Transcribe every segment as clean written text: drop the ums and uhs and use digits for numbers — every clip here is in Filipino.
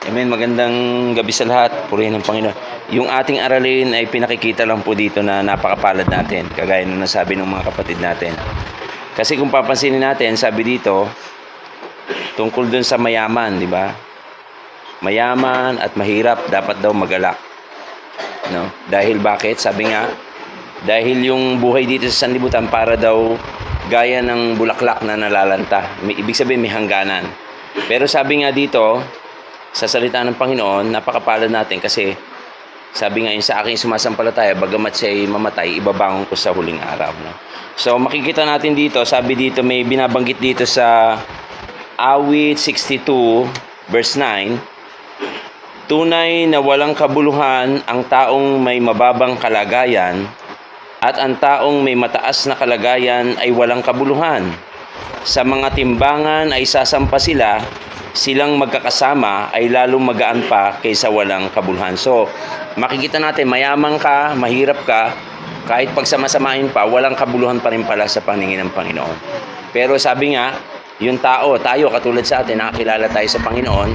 Amen. Magandang gabi sa lahat. Purihin ng Panginoon. Yung ating aralin ay pinakikita lang po dito na napakapalad natin. Kagaya ng nasabi ng mga kapatid natin. Kasi kung papansinin natin, sabi dito, tungkol dun sa mayaman, di ba? Mayaman at mahirap, dapat daw magalak. No? Dahil bakit? Sabi nga, dahil yung buhay dito sa sanlibutan para daw gaya ng bulaklak na nalalanta. Ibig sabihin may hangganan. Pero sabi nga dito, sa salita ng Panginoon, napakapalad natin kasi sabi nga yun, sa aking sumasampalataya, bagamat siya'y mamatay, ibabangon ko sa huling araw. No? So makikita natin dito, sabi dito, may binabanggit dito sa Awit 62 verse 9, tunay na walang kabuluhan ang taong may mababang kalagayan at ang taong may mataas na kalagayan ay walang kabuluhan. Sa mga timbangan ay sasampa sila, silang magkakasama ay lalong magaan pa kaysa walang kabuluhan. So, makikita natin, mayaman ka, mahirap ka, kahit pagsamasamahin pa, walang kabuluhan pa rin pala sa paningin ng Panginoon. Pero sabi nga, yung tao, tayo katulad sa atin, nakakilala tayo sa Panginoon,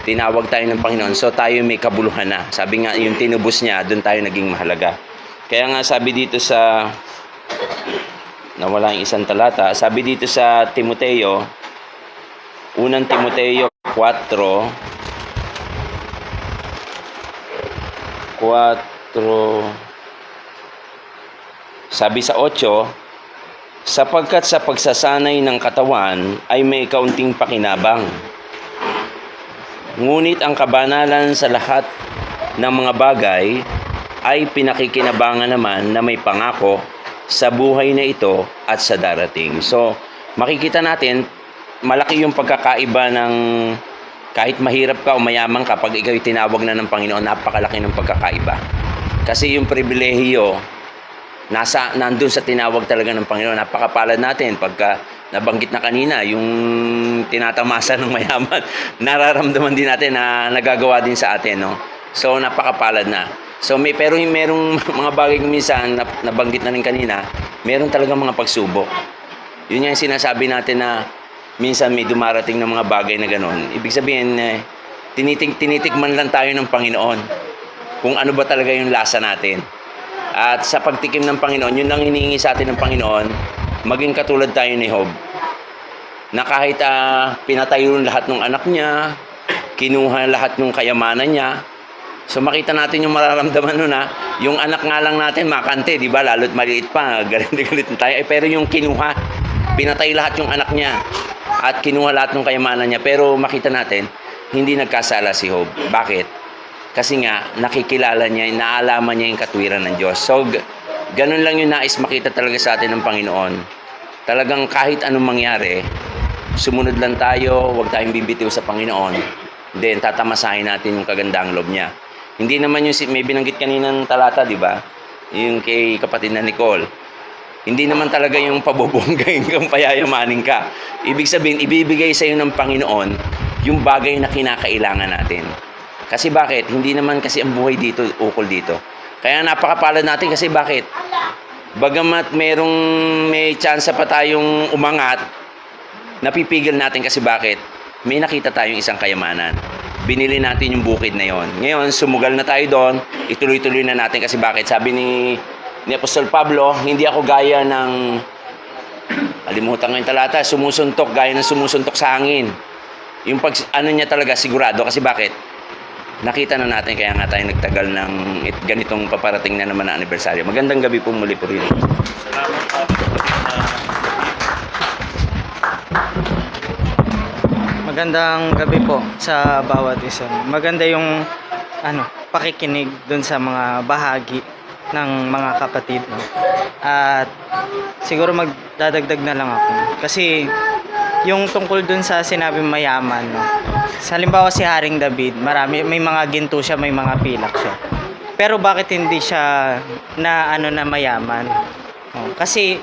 tinawag tayo ng Panginoon, so tayo may kabuluhan na. Sabi nga, yung tinubos niya, doon tayo naging mahalaga. Kaya nga sabi dito sa, nawala yung isang talata, sabi dito sa Timoteo, unang Timoteo 4, sabi sa 8, sapagkat sa pagsasanay ng katawan ay may kaunting pakinabang. Ngunit ang kabanalan sa lahat ng mga bagay ay pinakikinabangan naman na may pangako sa buhay na ito at sa darating. So, makikita natin, malaki yung pagkakaiba ng kahit mahirap ka o mayaman ka, pag ikaw tinawag na ng Panginoon, napakalaki ng pagkakaiba. Kasi yung pribilehiyo, nandun sa tinawag talaga ng Panginoon. Napakapalad natin pagka nabanggit na kanina, yung tinatamasa ng mayaman, nararamdaman din natin na nagagawa din sa atin. No? So, napakapalad na. So, pero yung merong mga bagay kung minsan, nabanggit na rin kanina, meron talaga mga pagsubok. Yun yung sinasabi natin na minsan may dumarating ng mga bagay na gano'n. Ibig sabihin, tinitikman lang tayo ng Panginoon kung ano ba talaga yung lasa natin. At sa pagtikim ng Panginoon, yun lang hinihingi sa atin ng Panginoon, maging katulad tayo ni Job. Na kahit pinatayo lahat ng anak niya, kinuha lahat ng kayamanan niya, so makita natin yung mararamdaman nun yung anak nga lang natin makante, di ba? Lalo't maliit pa, galit na galit tayo. Pero yung kinuha, pinatay lahat yung anak niya at kinuha lahat ng kayamanan niya. Pero makita natin, hindi nagkasala si Job. Bakit? Kasi nga, nakikilala niya, naalaman niya yung katwiran ng Diyos. So, ganun lang yung nais makita talaga sa atin ng Panginoon. Talagang kahit anong mangyari, sumunod lang tayo, huwag tayong bibitiw sa Panginoon. Then, tatamasahin natin yung kagandang loob niya. Hindi naman yung may binanggit kaninang talata, di ba? Yung kay kapatid na Nicole. Hindi naman talaga yung pabubunggain kang payayamanin ka. Ibig sabihin, ibibigay sa iyo ng Panginoon yung bagay na kinakailangan natin. Kasi bakit? Hindi naman kasi ang buhay dito, ukol dito. Kaya napakapalad natin kasi bakit? Bagamat may chance pa tayong umangat, napipigil natin kasi bakit? May nakita tayong isang kayamanan. Binili natin yung bukid na yon. Ngayon, sumugal na tayo doon, ituloy-tuloy na natin kasi bakit? Sabi ni Apostol Pablo, hindi ako gaya ng, alimutan ko yung talata, sumusuntok, gaya ng sumusuntok sa hangin. Yung niya talaga sigurado kasi bakit? Nakita na natin kaya nga tayo nagtagal ng ganitong paparating na naman na anibersaryo. Magandang gabi po muli po rin. Magandang gabi po sa bawat isa. Maganda yung pakikinig dun sa mga bahagi ng mga kapatid. No? At siguro magdadagdag na lang ako. Kasi yung tungkol dun sa sinabing mayaman, no? Halimbawa si Haring David, may mga ginto siya, may mga pilak siya. Pero bakit hindi siya na mayaman? No? Kasi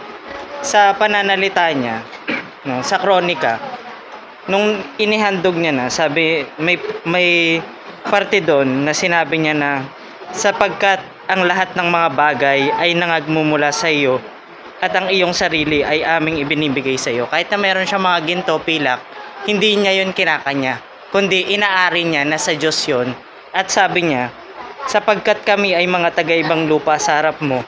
sa pananalita niya, no, sa kronika, nung inihandog niya na, sabi, may parte doon na sinabi niya na sapagkat ang lahat ng mga bagay ay nangagmumula sa iyo at ang iyong sarili ay aming ibinibigay sa iyo. Kahit na meron siya mga ginto, pilak, hindi niya yun kinakanya. kundi inaari niya na sa Diyos yun. At sabi niya, sapagkat kami ay mga taga-ibang lupa sa harap mo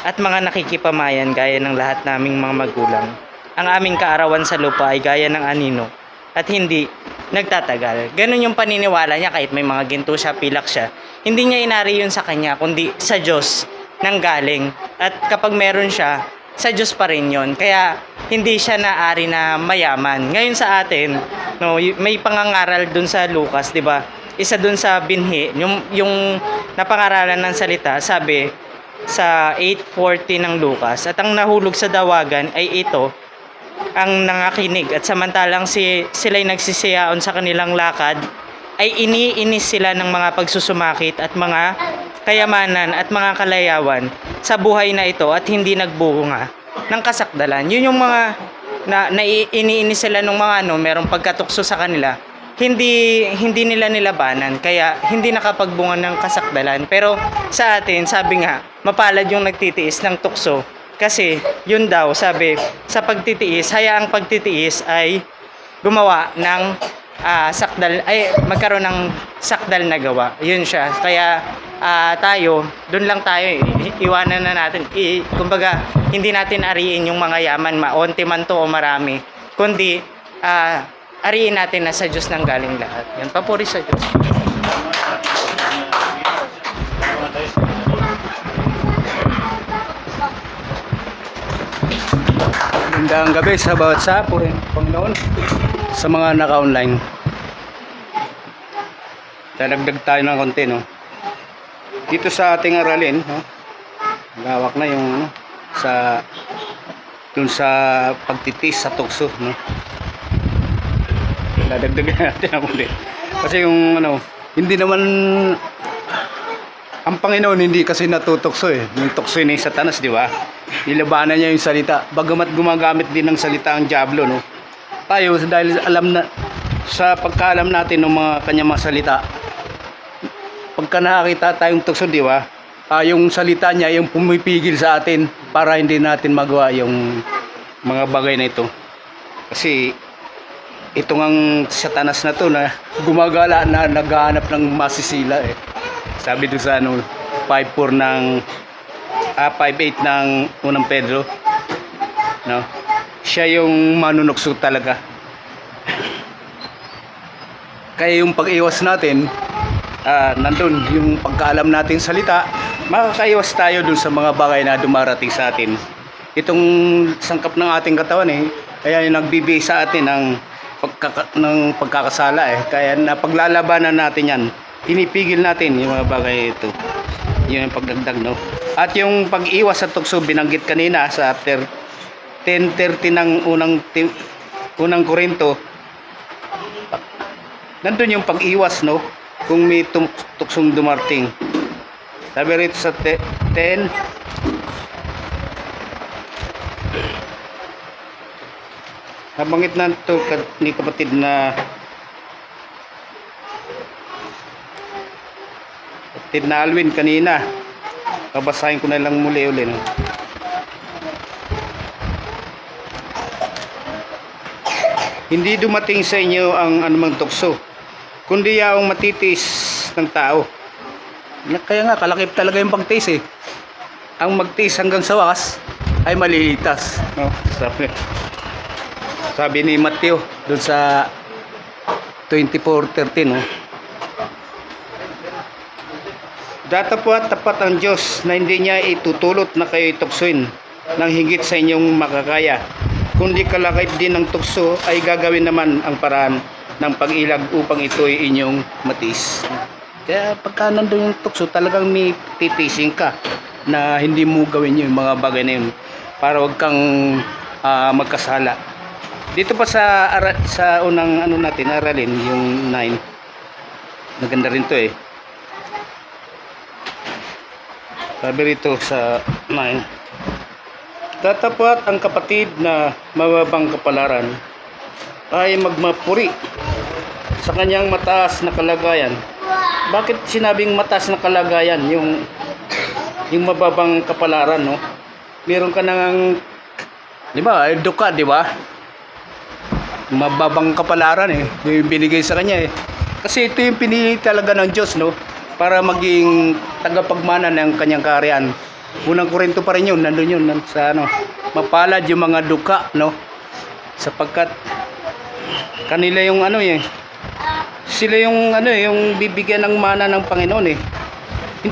at mga nakikipamayan gaya ng lahat naming mga magulang. Ang aming kaarawan sa lupa ay gaya ng anino at hindi nagtatagal. Ganun yung paniniwala niya kahit may mga ginto siya, pilak siya. Hindi niya inari yun sa kanya, kundi sa Diyos nang galing. At kapag meron siya, sa Diyos pa rin yun. Kaya hindi siya naari na mayaman. Ngayon sa atin, no, may pangangaral dun sa Lucas, di ba? Isa dun sa binhi, yung napangaralan ng salita, sabi sa 8:40 ng Lucas, at ang nahulog sa dawagan ay ito, ang nangakinig, at samantalang sila'y nagsisiyaon sa kanilang lakad, ay iniinis sila ng mga pagsusumakit at mga kayamanan at mga kalayawan sa buhay na ito at hindi nagbunga ng kasakdalan. Yun yung mga iniinis sila ng mga merong pagkatukso sa kanila. Hindi nila nilabanan, kaya hindi nakapagbunga ng kasakdalan. Pero sa atin, sabi nga, mapalad yung nagtitiis ng tukso. Kasi yun daw, sabi, sa pagtitiis, hayaang pagtitiis ay gumawa ng sakdal, ay magkaroon ng sakdal na gawa. Yun siya. Kaya tayo, dun lang tayo, iwanan na natin. Kumbaga, hindi natin ariin yung mga yaman, maonti man to o marami. Kundi, ariin natin na sa Diyos nang galing lahat. Yan, papuri sa Diyos. Magandang gabi sa bawat sapuri, Panginoon, sa mga naka-online. Dadagdag tayo ng konti, no? Dito sa ating aralin, no? Gawak na yung dun sa pagtitis sa tukso, no? Dadagdagan natin ang konti. Kasi yung hindi naman ang Panginoon hindi kasi natutukso eh. Yung tukso ni Satanas, di ba? Nilabanan niya yung salita. Bagamat gumagamit din ng salita ang diablo, no? Tayo dahil sa pagkaalam natin ng mga kanyang mga salita, pagka nakakita tayong tukso, di ba? Yung salita niya yung pumipigil sa atin para hindi natin magawa yung mga bagay na ito. Kasi itong ang Satanas na to na gumagala na naghahanap ng masisila eh. Sabi doon sa 5:4 ng 5:8 ng unang Pedro, no? Siya yung manunukso talaga. Kaya yung pag-iwas natin, nandun yung pagkaalam natin salita, makakaiwas tayo dun sa mga bagay na dumarating sa atin. Itong sangkap ng ating katawan kaya yung nagbibigay sa atin ng pagkakasala Kaya napaglalabanan natin yan. Pinipigil natin yung mga bagay ito. Yun yung pagdagdag, no? At yung pag-iwas sa tukso, binanggit kanina sa 10:30 ng unang Korinto. Nandun yung pag-iwas, no? Kung may tuksong dumarting. Sabi rito sa 10, nabanggit na ito ni kapatid na Alwin kanina. Babasahin ko na lang muli ulit, no? Hindi dumating sa inyo ang anumang tukso, kundi yaong matitis ng tao. Kaya nga kalakip talaga yung pagtiis Ang magtiis hanggang sa wakas ay malilitas, no? Sabi ni Mateo doon sa 24:13, no? Datapwat tapat ang Diyos na hindi niya itutulot na kayo tuksoin ng higit sa inyong makakaya, kundi kalakip din ng tukso ay gagawin naman ang paraan ng pag-ilag upang ito'y inyong matiis. Kaya pagka nandun yung tukso, talagang may titising ka na hindi mo gawin yung mga bagay na yun para wag kang magkasala. Dito pa sa unang natin aralin, yung 9, maganda rin to Sabi rito sa 9, tatapat ang kapatid na mababang kapalaran ay magmapuri sa kanyang mataas na kalagayan. Bakit sinabing mataas na kalagayan? Yung mababang kapalaran, no? Meron ka nang, di ba, duka, di ba? Mababang kapalaran yung binigay sa kanya Kasi ito yung pinili talaga ng Diyos, no? Para maging tagapagmana ng kanyang kaharian. Unang Korinto pa rin yun, nandun yun, sa ano, mapalad yung mga duka, no? Sapagkat kanila yung ano eh, sila yung ano eh, yung bibigyan ng mana ng Panginoon eh.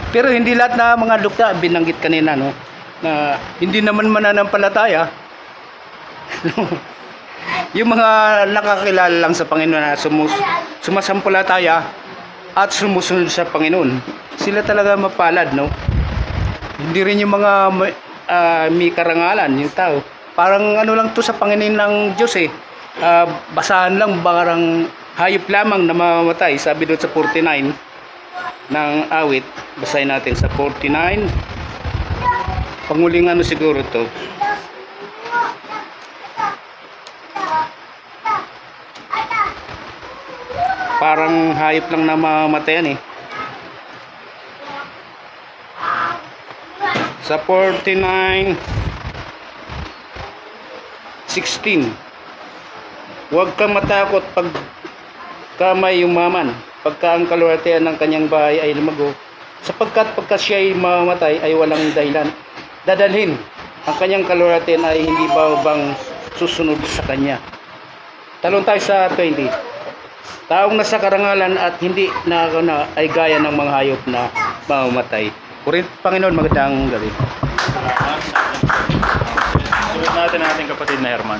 Pero hindi lahat na mga duka, binanggit kanina, no? Na hindi naman mananampalataya. Yung mga nakakilala lang sa Panginoon na sumasampalataya at sumusunod sa Panginoon, sila talaga mapalad, no? Hindi rin yung mga may karangalan, yung tao. Parang ano lang to sa Panginoon ng Diyos eh. Basahan lang, parang hayop lamang na mamamatay. Sabi doon sa 49 ng awit, basahin natin sa 49. Panguling ano siguro to. Parang hayop lang na mamatayan eh. Sa 49:16, huwag kang matakot pag may yumaman, pagka ang kaluwalhatian ng kanyang bahay ay lumago, sapagkat pagka siya ay mamamatay ay walang dahilan. Dadalhin ang kanyang kaluwalhatian ay hindi bang susunod sa kanya. Talon tayo sa 20. Taong nasa karangalan at hindi na ay gaya ng mga hayop na mamamatay. Panginoon, magandang gabi. Sunod natin ang ating kapatid na Herman.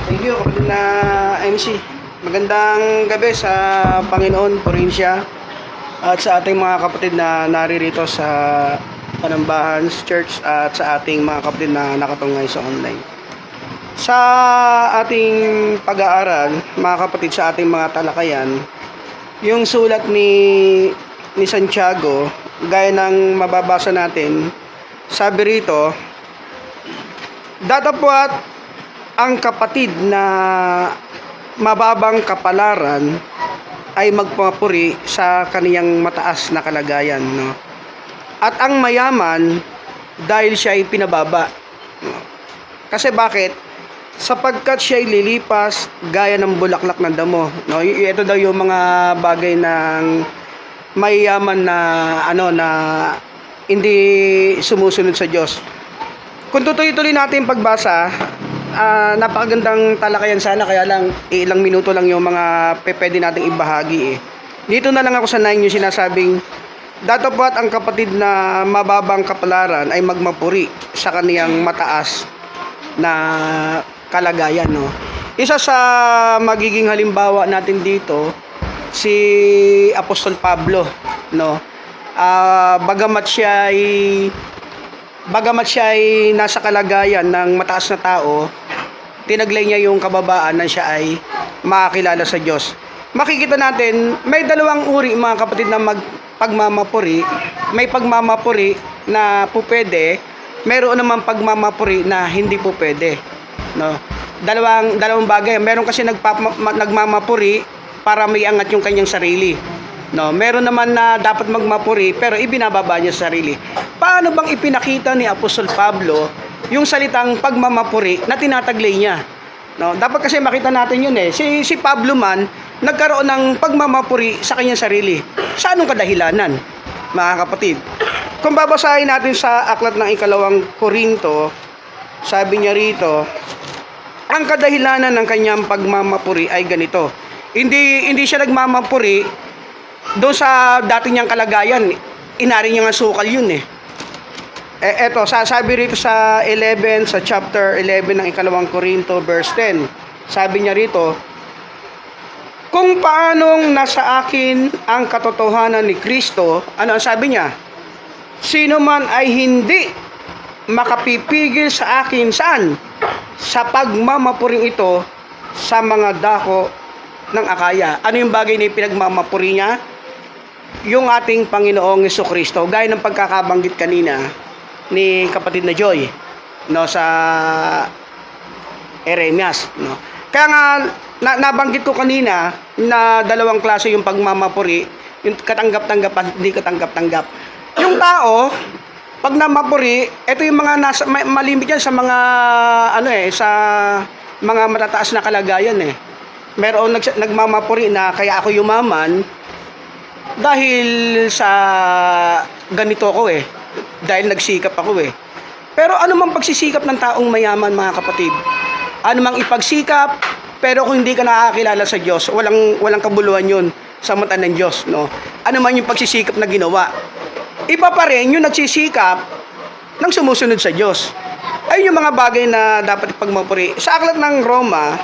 Thank you, kapatid na MC. Magandang gabi sa Panginoon, Provincia, at sa ating mga kapatid na naririto sa Panambahan Church at sa ating mga kapatid na nakatungay sa online. Sa ating pag-aaral, mga kapatid, sa ating mga talakayan, yung sulat ni Santiago, gaya ng mababasa natin, sabi rito, datapwat ang kapatid na mababang kapalaran ay magpapuri sa kaniyang mataas na kalagayan, no? At ang mayaman dahil siya ay pinababa, no? Kasi bakit? Sapagkat siya ay lilipas gaya ng bulaklak ng damo, no? Ito daw yung mga bagay ng mayayaman na na hindi sumusunod sa Diyos. Kung tutuloy-tuloy natin pagbasa, napakagandang talakayan sana, kaya lang ilang minuto lang yung mga pwede nating ibahagi eh. Dito na lang ako sa 9 yung sinasabing, datapwat ang kapatid na mababang kapalaran ay magmapuri sa kaniyang mataas na kalagayan, no? Isa sa magiging halimbawa natin dito si Apostol Pablo, no? Bagamat siya ay nasa kalagayan ng mataas na tao, tinaglay niya yung kababaan na siya ay makakilala sa Diyos. Makikita natin, may dalawang uri, mga kapatid, na pagmamapuri. May pagmamapuri na pupwede, mayroon naman pagmamapuri na hindi pupwede, no? Dalawang bagay. Meron kasi nagmamapuri para may angat yung kanyang sarili, no? Meron naman na dapat magmapuri pero ibinababa niya sa sarili. Paano bang ipinakita ni Apostol Pablo yung salitang pagmamapuri na tinataglay niya, no? Dapat kasi makita natin yun eh. Si Pablo man nagkaroon ng pagmamapuri sa kanyang sarili. Sa anong kadahilanan, mga kapatid? Kung babasahin natin sa aklat ng 2 Korinto, sabi niya rito, ang kadahilanan ng kanyang pagmamapuri ay ganito. Hindi siya nagmamapuri doon sa dati niyang kalagayan. Inari niya nga sukal yun eh. Eto, sabi rito sa 11, sa chapter 11 ng 2 Korinto, verse 10. Sabi niya rito, kung paanong nasa akin ang katotohanan ni Kristo, ano ang sabi niya? Sino man ay hindi makapipigil sa akin, saan? Sa pagmamapuring ito sa mga dako ng Akaya. Ano yung bagay na pinagmamapuri niya? Yung ating Panginoong Jesucristo, gaya ng pagkakabanggit kanina ni kapatid na Joy, no, sa Eremias, no. Kaya nga nabanggit ko kanina na dalawang klase yung pagmamapuri, yung katanggap-tanggap at hindi katanggap-tanggap. Yung tao, pag namapuri, ito yung mga malimit yan sa mga sa mga matataas na kalagayan eh. Meron nagmamapuri na kaya ako yumaman dahil sa ganito ko eh. Dahil nagsikap ako eh. Pero ano mang pagsisikap ng taong mayaman, mga kapatid? Ano mang ipagsikap, pero kung hindi ka nakakilala sa Diyos, walang kabuluhan yun sa mata ng Diyos, no? Ano man yung pagsisikap na ginawa. Iba pa rin yung nagsisikap ng sumusunod sa Diyos. Ayun yung mga bagay na dapat ipagmapuri. Sa aklat ng Roma,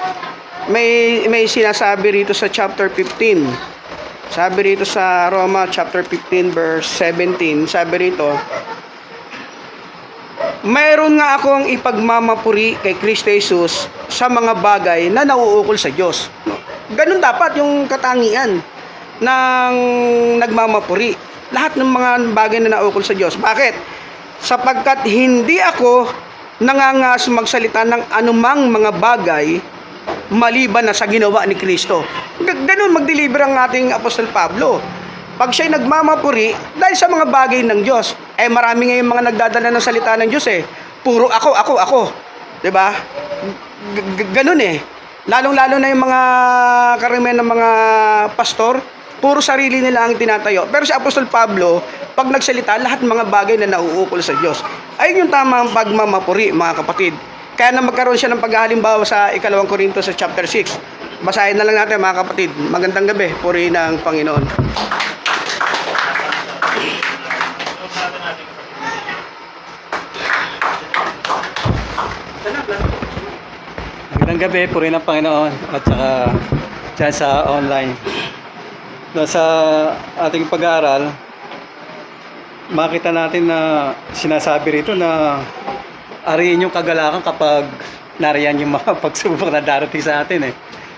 may sinasabi rito sa chapter 15. Sabi rito sa Roma chapter 15 verse 17, sabi rito, mayroon nga akong ipagmamapuri kay Kristo Jesus sa mga bagay na nauukol sa Diyos. No? Ganun dapat yung katangian ng nagmamapuri. Lahat ng mga bagay na nauukol sa Diyos. Bakit? Sapagkat hindi ako nangangas magsalita ng anumang mga bagay maliban na sa ginawa ni Kristo. Ganun mag-deliver ang ating Apostol Pablo. Pag siya'y nagmamapuri dahil sa mga bagay ng Diyos, marami ngayon mga nagdadala ng salita ng Diyos puro ako. 'Di ba? Ganun Lalong-lalo na yung mga karamihan ng mga pastor, puro sarili nila ang tinatayo. Pero si Apostol Pablo, pag nagsalita, lahat ng mga bagay na nauukol sa Diyos. Ayun yung tamang pagmamapuri, mga kapatid. Kaya na magkaroon siya ng paghahalimbawa sa 2 Korinto sa chapter 6. Basahin na lang natin, mga kapatid. Magandang gabi, purihin ng Panginoon. Magandang gabi, purihin ng Panginoon at saka dyan sa online. Sa ating pag-aaral, makita natin na sinasabi rito na ariin yung kagalakan kapag nariyan yung mga pagsubok na darating sa atin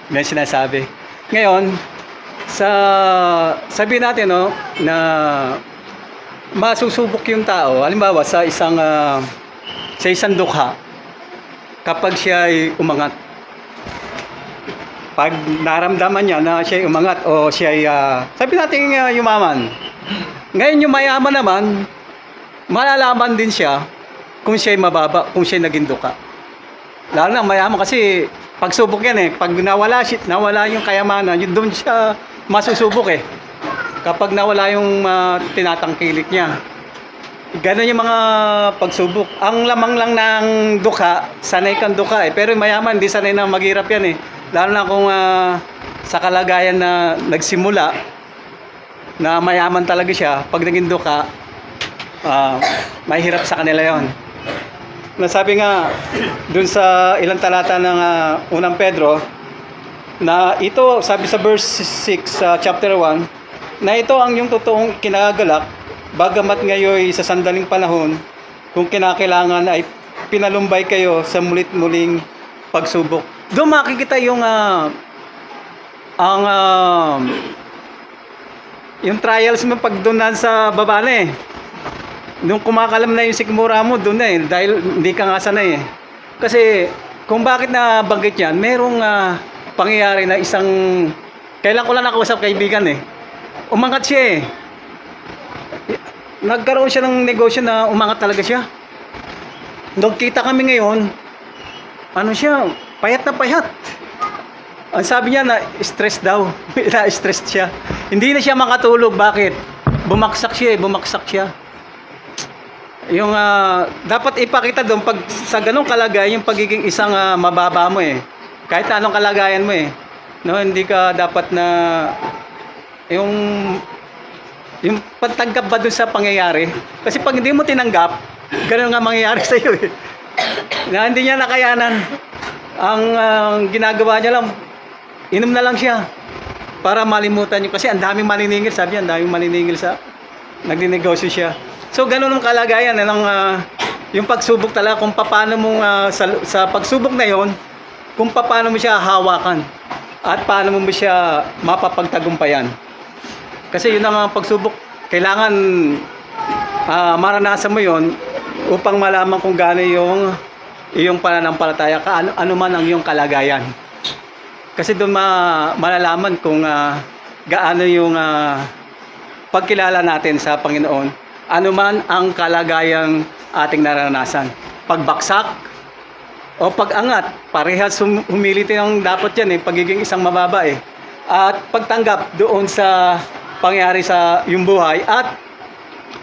May sinasabi. Ngayon, sabihin natin na masusubok yung tao, halimbawa sa isang dukha, kapag siya ay umangat. Pag naramdaman niya na siya ay umangat o siya ay, sabi natin yumaman. Ngayon yung mayaman naman, malalaman din siya kung siya ay mababa, kung siya ay naging duka. Lalo na mayaman kasi pagsubok yan Pag nawala yung kayamanan, yun doon siya masusubok Kapag nawala yung tinatangkilik niya. Ganun yung mga pagsubok. Ang lamang lang ng duka, sanay kang duka Pero mayaman, di sanay na maghirap yan Lalo na kung sa kalagayan na nagsimula, na mayaman talaga siya, pag naging duka, mahirap sa kanila yon. Nasabi nga dun sa ilang talata ng unang Pedro, na ito, sabi sa verse 6 sa chapter 1, na ito ang yung totoong kinagalak, bagamat ngayon sa sandaling panahon, kung kinakailangan ay pinalumbay kayo sa mulit-muling pagsubok. Doon makikita yung yung trials mo pag doon sa baba nung kumakalam na yung sikmura mo doon dahil hindi ka nga sanay Kasi kung bakit na banggit yan, merong pangyayari na kailan ko lang nakausap kaibigan umangat siya nagkaroon siya ng negosyo na umangat talaga siya. Nagkita kami ngayon, payat na payat. Ang sabi niya na stress daw, na-stress siya. Hindi na siya makatulog. Bakit? Bumaksak siya. Yung dapat ipakita doon pag sa ganung kalagayan yung pagiging isang mababa mo Kahit anong kalagayan mo hindi ka dapat na yung pagtanggap ba doon sa pangyayari. Kasi pag hindi mo tinanggap, ganun nga mangyayari sa iyo Na hindi niya nakayanan. Ang ginagawa niya lang, inom na lang siya para malimutan niyo. Kasi ang daming maniningil, sabi niya, ang daming maniningil nagdinegosyo siya. So ganun ang kalagayan yung pagsubok talaga, kung paano mo sa pagsubok na yon, kung paano mo siya hawakan at paano mo siya mapapagtagumpayan. Kasi yun ang pagsubok, kailangan maranasan mo yon upang malaman kung gaano yung iyong pananampalataya ano man ang iyong kalagayan. Kasi doon malalaman kung gaano yung pagkilala natin sa Panginoon, ano man ang kalagayang ating naranasan. Pagbaksak, o pag-angat. Parehas humility ang dapat yan pagiging isang mababa At pagtanggap doon sa pangyari sa yung buhay at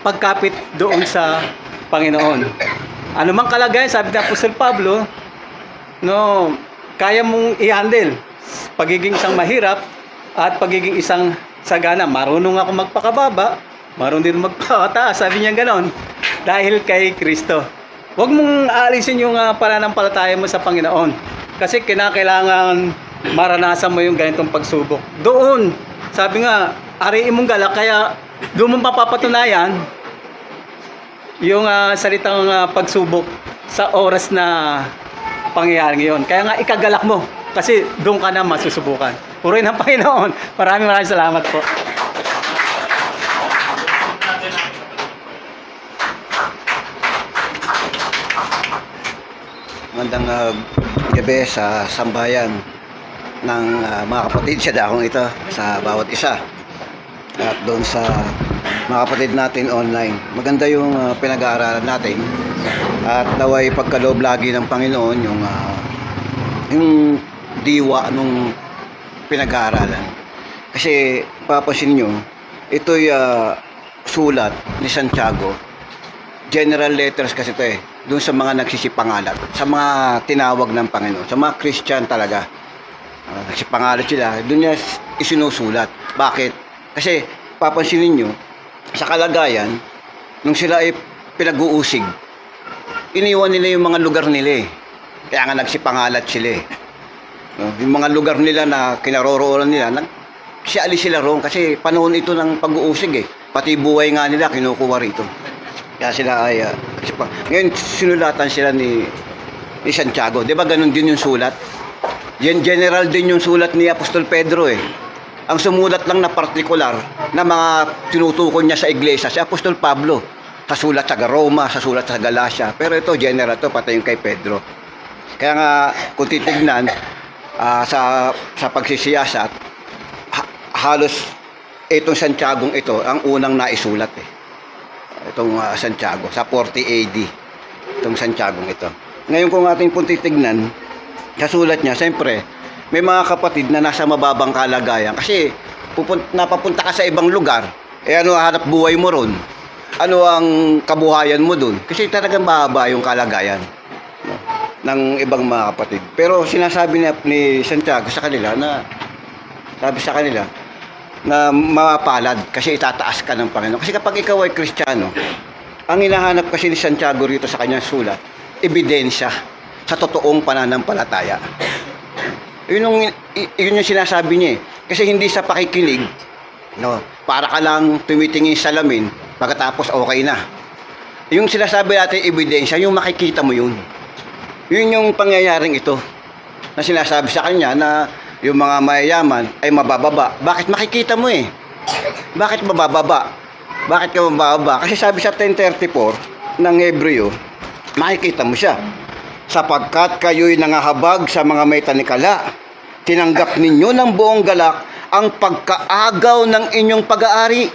pagkapit doon sa Panginoon. Ano mang kalagayan, sabi ni Apostol Pablo, no, kaya mong i-handle pagiging isang mahirap at pagiging isang sagana. Marunong ako magpakababa, marunong din magpakataas, sabi niya ganon, dahil kay Kristo. Huwag mong aalisin yung pananampalataya mo sa Panginoon kasi kinakailangan maranasan mo yung ganitong pagsubok. Doon, sabi nga, ariin mong galak, kaya doon mo mapapatunayan yung salitang pagsubok sa oras na pangyayari ngayon. Kaya nga ikagalak mo kasi doon ka na masusubukan. Purihin ang Panginoon. Maraming salamat po. Magandang gabi sa sambahayan ng mga kapatid sa dakong ito sa bawat isa at doon sa mga kapatid natin online. Maganda yung pinag-aaralan natin at naway pagkaloob lagi ng Panginoon yung diwa nung pinag-aaralan. Kasi papasin nyo, ito'y sulat ni Santiago. General letters kasi ito doon sa mga nagsisipangalat, sa mga tinawag ng Panginoon, sa mga Christian talaga. Nagsipangalat sila, doon niya isinusulat. Bakit? Kasi papansinin nyo, sa kalagayan, nung sila ay pinag-uusig, iniwan nila yung mga lugar nila Kaya nga nagsipangalat sila Yung mga lugar nila na kinaroroonan nila, sialis sila roon kasi panahon ito ng pag-uusig Pati buhay nga nila kinukuha rito. Kaya sila ay ngayon sinulatan sila ni Santiago. 'Di ba ganun din yung sulat? Yan general din yung sulat ni Apostol Pedro Ang sumulat lang na partikular na mga tinutukoy niya sa iglesia si Apostol Pablo. Sa sulat sa Roma, sa sulat sa Galacia. Pero ito general to pati yung kay Pedro. Kaya nga kung titignan sa pagsisiyasat halos itong Santiago ito ang unang naisulat itong Santiago sa 40 AD itong Santiago ito. Ngayon kung ating pong titignan sa sulat niya, siyempre may mga kapatid na nasa mababang kalagayan kasi napapunta ka sa ibang lugar ano hanap buhay mo ron, ano ang kabuhayan mo dun kasi talagang mababa yung kalagayan ng ibang mga kapatid. Pero sinasabi ni Santiago sa kanila na na mapalad kasi itataas ka ng Panginoon. Kasi kapag ikaw ay Kristiyano, ang hinahanap kasi ni Santiago rito sa kanyang sulat, ebidensya sa totoong pananampalataya. Yun yung sinasabi niya Kasi hindi sa pakikinig, para ka lang tumitingin sa salamin, pagkatapos okay na. Yung sinasabi natin ebidensya, yung makikita mo yun. Yun yung pangyayaring ito na sinasabi sa kanya na yung mga mayayaman ay mabababa. Bakit makikita mo Bakit mabababa? Bakit ka mabababa? Kasi sabi sa 10:34 ng Hebreo, makikita mo siya. Sapagkat kayo'y nangahabag sa mga may tanikala, tinanggap ninyo ng buong galak ang pagkaagaw ng inyong pag-aari.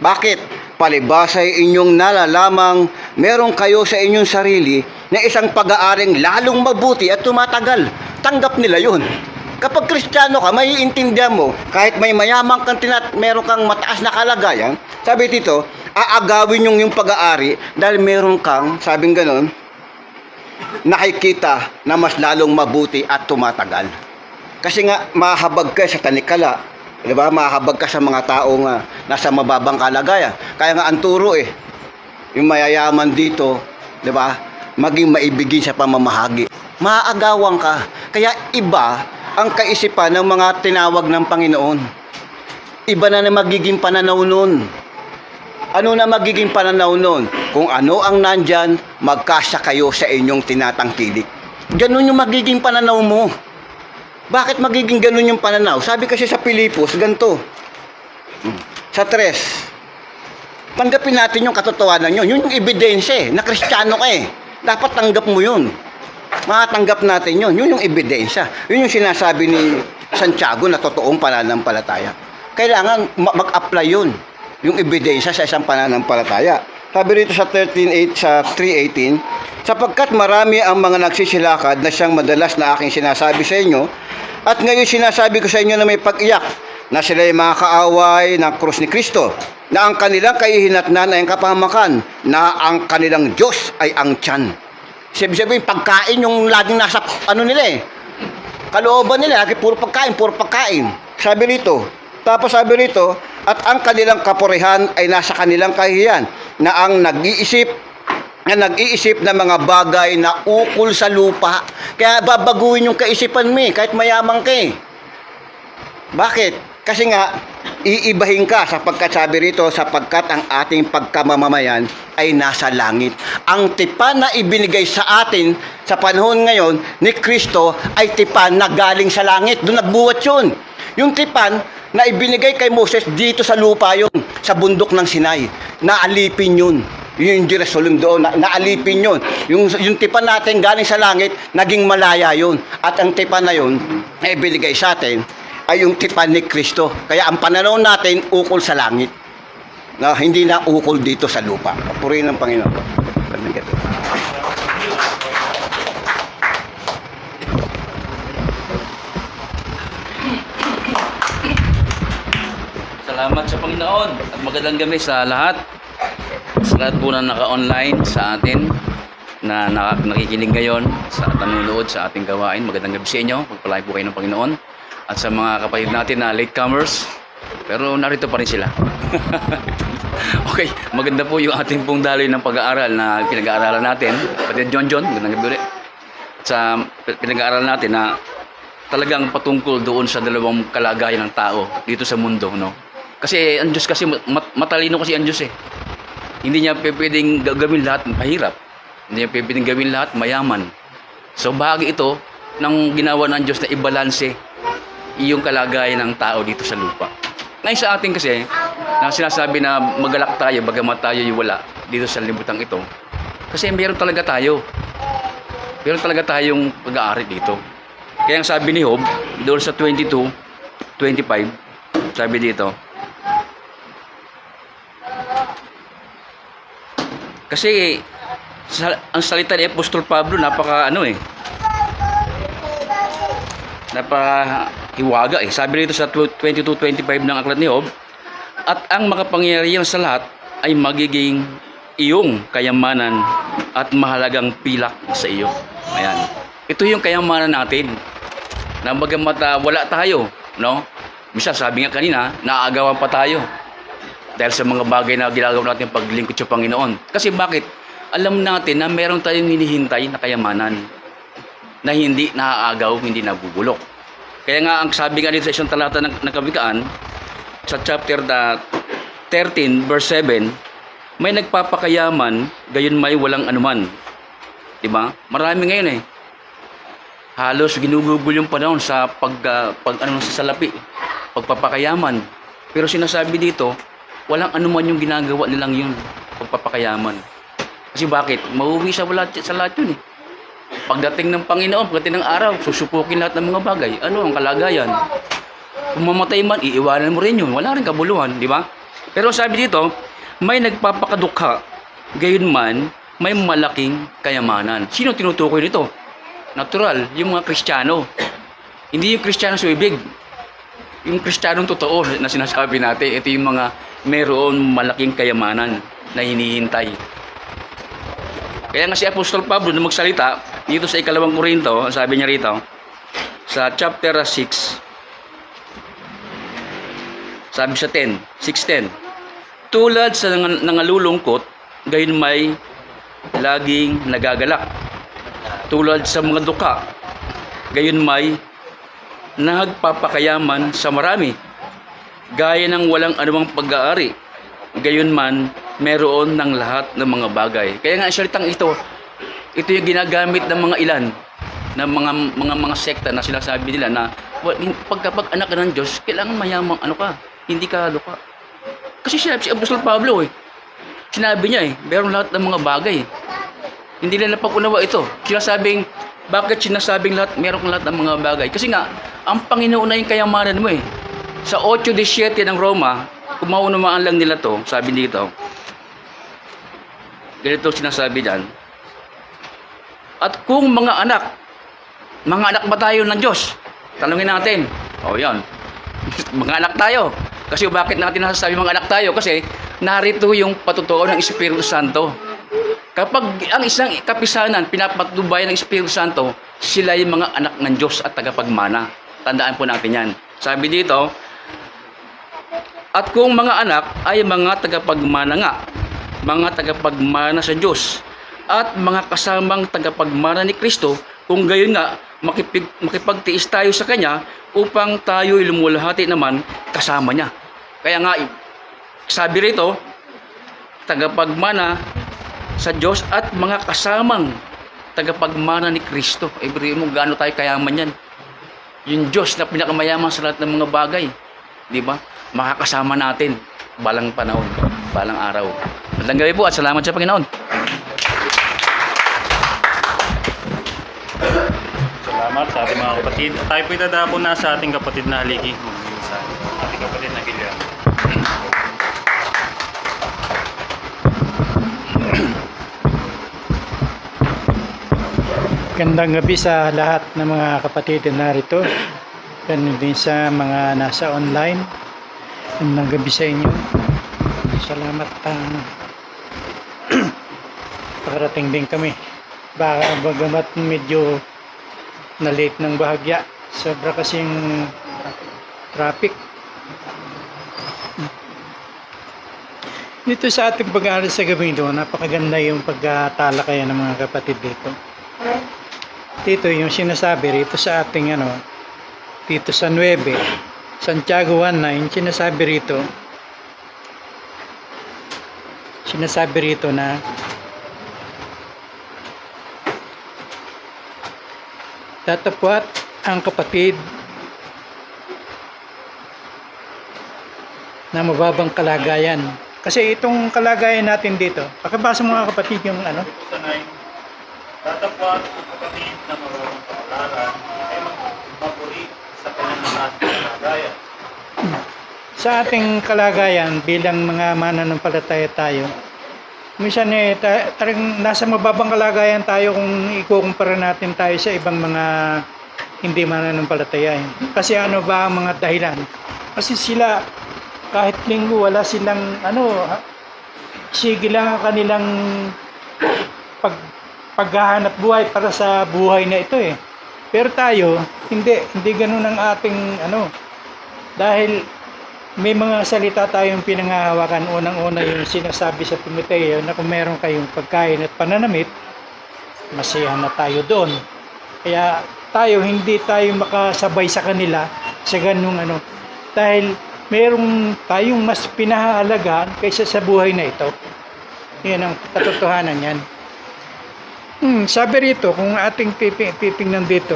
Bakit? Palibas ay inyong nalalamang meron kayo sa inyong sarili na isang pag-aaring lalong mabuti at tumatagal. Tanggap nila yun. Kapag Kristiyano ka, may intindihan mo, kahit may mayamang kang meron kang mataas na kalagayan, sabi dito, aagawin yung pag-aari dahil meron kang, sabing ganon, nakikita na mas lalong mabuti at tumatagal. Kasi nga, mahabag ka sa tanikala, di ba? Mahabag ka sa mga taong nasa mababang kalagayan. Kaya nga ang turo yung mayayaman dito, di ba? Maging maibigin sa pamamahagi. Maaagawan ka. Kaya iba ang kaisipan ng mga tinawag ng Panginoon. Iba na magiging pananaw nun. Ano na magiging pananaw nun? Kung ano ang nandyan, magkasya kayo sa inyong tinatangkilik. Ganun yung magiging pananaw mo. Bakit magiging ganun yung pananaw? Sabi kasi sa Pilipos, ganito. Sa 3, tanggapin natin yung katotohanan yun. Yun yung ebidensya na Kristiyano ka Dapat tanggap mo yun. Matanggap natin yun. Yun yung ebidensya. Yun yung sinasabi ni Santiago na totoong pananampalataya. Kailangan mag-apply yun. yung ebidensya sa isang pananampalataya. Sabi rito sa 13:8 sa 3:18, sapagkat marami ang mga nagsisilakad na siyang madalas na aking sinasabi sa inyo, at ngayon sinasabi ko sa inyo na may pag-iyak, na sila ay mga kaaway ng krus ni Kristo, na ang kanilang kahihinatnan ay ang kapahamakan, na ang kanilang Diyos ay ang tiyan. Sabi pagkain yung laging nasa nila kalooban nila, lagi puro pagkain. Sabi rito, at ang kanilang kapurihan ay nasa kanilang kahihiyan, na ang nag-iisip na mga bagay na ukol sa lupa. Kaya babaguhin yung kaisipan mo kahit mayaman ka Bakit? Kasi nga, iibahin ka sapagkat sabi rito, sapagkat ang ating pagkamamamayan ay nasa langit. Ang tipan na ibinigay sa atin sa panahon ngayon ni Kristo ay tipan na galing sa langit. Doon nagbuwat yun. Yung tipan na ibinigay kay Moses dito sa lupa yun, sa bundok ng Sinai. Naalipin yun. Yung Jerusalem doon, naalipin yun. Yung tipan natin galing sa langit, naging malaya yun. At ang tipan na yun, na ibinigay sa atin, ay yung tipan ni Kristo. Kaya ang pananaw natin, ukol sa langit. Na hindi na ukol dito sa lupa. Purihin ng Panginoon. Salamat sa Panginoon at magandang gabi sa lahat. Sa lahat po na naka-online sa atin, na nakikinig ngayon, sa nanonood sa ating gawain. Magandang gabi sa inyo. Pagpalain po kayo ng Panginoon. At sa mga kapatid natin na latecomers, pero narito pa rin sila. Okay, maganda po yung ating pong daloy ng pag-aaral na pinag-aaralan natin. Kapatid John, magandang gabi ulit. Sa pinag-aaral natin na talagang patungkol doon sa dalawang kalagayan ng tao dito sa mundo, no? Kasi ang Diyos kasi matalino kasi ang Diyos Hindi niya pwedeng gawin lahat mahirap. Hindi niya pwedeng gawin lahat mayaman. So bahagi ito ng ginawa ng Diyos na ibalanse yung kalagayan ng tao dito sa lupa. Ngayon sa atin kasi, na sinasabi na magalak tayo, bagamat tayo yung wala dito sa libutan ito. Kasi meron talaga tayo. Meron talaga tayong pag-aari dito. Kaya ang sabi ni Job, doon sa 22:25, sabi dito, kasi ang salita ni Apostol Pablo napaka hiwaga Sabi rito sa 22:25 ng aklat ni Job, at ang makapangyarihan sa lahat ay magiging iyong kayamanan at mahalagang pilak sa iyo. Ayan. Ito yung kayamanan natin. Na bagamat wala tayo, no? Misa sabi nga kanina, naaagawan pa tayo. Dahil sa mga bagay na ginagawa natin paglingkod sa Panginoon. Kasi bakit? Alam natin na meron tayong hinihintay na kayamanan na hindi naaagaw, hindi nabubulok. Kaya nga ang sabi nga dito sa isang talata ng Kawikaan, sa chapter 13 verse 7, may nagpapakayaman gayon may walang anuman. Diba? Marami ngayon halos ginugugol yung panahon sa sa salapi, pagpapakayaman. Pero sinasabi dito, walang anuman yung ginagawa nilang yun, pagpapakayaman. Kasi bakit? Mauwi sa lahat yun Pagdating ng Panginoon, pagdating ng araw, susupukin lahat ng mga bagay. Ano ang kalagayan? Kung mamatay man, iiwanan mo rin yun. Wala rin kabuluhan, di ba? Pero sabi dito, may nagpapakadukha. Gayon man, may malaking kayamanan. Sino tinutukoy nito? Natural, yung mga Kristiyano. Hindi yung Kristiyano sa ibig. Yung Kristiyanong totoo na sinasabi natin, ito yung mga mayroon malaking kayamanan na hinihintay. Kaya nga si Apostol Pablo na magsalita dito sa 2 Korinto, sabi niya rito, sa chapter 6, sabi sa 6:10, tulad sa nangalulungkot, gayon may laging nagagalak. Tulad sa mga duka, gayon may nagpapakayaman sa marami. Gaya ng walang anumang pag-aari, gayon man meron ng lahat ng mga bagay. Kaya nga salitang ito yung ginagamit ng mga ilan na mga sekta na sinasabi nila na pagkapag anak ka ng Diyos, kailangan mayamang hindi ka luka. Kasi si Apostol Pablo sinabi niya meron lahat ng mga bagay. Hindi nila pag-unawa ito. Bakit sinasabing meron lahat ng mga bagay? Kasi nga, ang Panginoon na yung kayamanan mo Sa 8:17 ng Roma, kung maunamaan lang nila to, sabi dito, ganito sinasabi dyan, at kung mga anak ba tayo ng Diyos? Tanungin natin. O yan, mga anak tayo. Kasi bakit natin nasasabi mga anak tayo? Kasi narito yung patutuo ng Espiritu Santo. Kapag ang isang kapisanan pinapatnubayan ng Espiritu Santo, sila yung mga anak ng Diyos at tagapagmana. Tandaan po natin yan. Sabi dito, at kung mga anak ay mga tagapagmana nga, mga tagapagmana sa Diyos, at mga kasamang tagapagmana ni Kristo, kung gayon nga, makipagtiis tayo sa Kanya upang tayo'y lumulahati naman kasama niya. Kaya nga, sabi rito, tagapagmana sa Diyos at mga kasamang tagapagmana ni Kristo. Ibig mo, gaano tayo kayaman yan? Yung Diyos na pinakamayaman sa lahat ng mga bagay. Di ba? Makakasama natin balang panahon, balang araw. Magandang gabi po at salamat sa Panginoon. Salamat sa ating mga kapatid. Tayo po itadapon na sa ating kapatid na haligi. Sa ating kapatid na Gillian. Gandang gabi sa lahat ng mga kapatid na narito. Ganun din sa mga nasa online. Gandang gabi sa inyo. Salamat. Pakarating din kami. Bagamat medyo na late ng bahagya. Sobra kasing traffic. Dito sa ating pag-aaral sa gabi ito, napakaganda yung pagkatalakayan ng mga kapatid dito. Dito yung sinasabi rito sa ating dito sa 9, Santiago 1:9, sinasabi rito na tatapwat ang kapatid na mababang kalagayan. Kasi itong kalagayan natin dito, pakibasa mga kapatid yung Sa 9, tatapwat ang kapatid na mababang kapalaran ay magpapuri sa kanyang mataas na kalagayan. sa ating kalagayan bilang mga mananampalataya tayo. Minsan talagang nasa mababang kalagayan tayo kung ikukumpara natin tayo sa ibang mga hindi mananampalataya. Kasi ano ba ang mga dahilan? Kasi sila kahit linggo wala silang sige lang ang kanilang paghahanap buhay para sa buhay na ito eh. Pero tayo, hindi ganoon ang ating dahil may mga salita tayong pinangahawakan. Unang-una yung sinasabi sa Timoteo na kung meron kayong pagkain at pananamit, masiyahan na tayo doon. Kaya tayo, hindi tayo makasabay sa kanila sa ganung dahil merong tayong mas pinahalagaan kaysa sa buhay na ito. Yan ang katotohanan yan. Sabi rito, kung ating titingnan dito,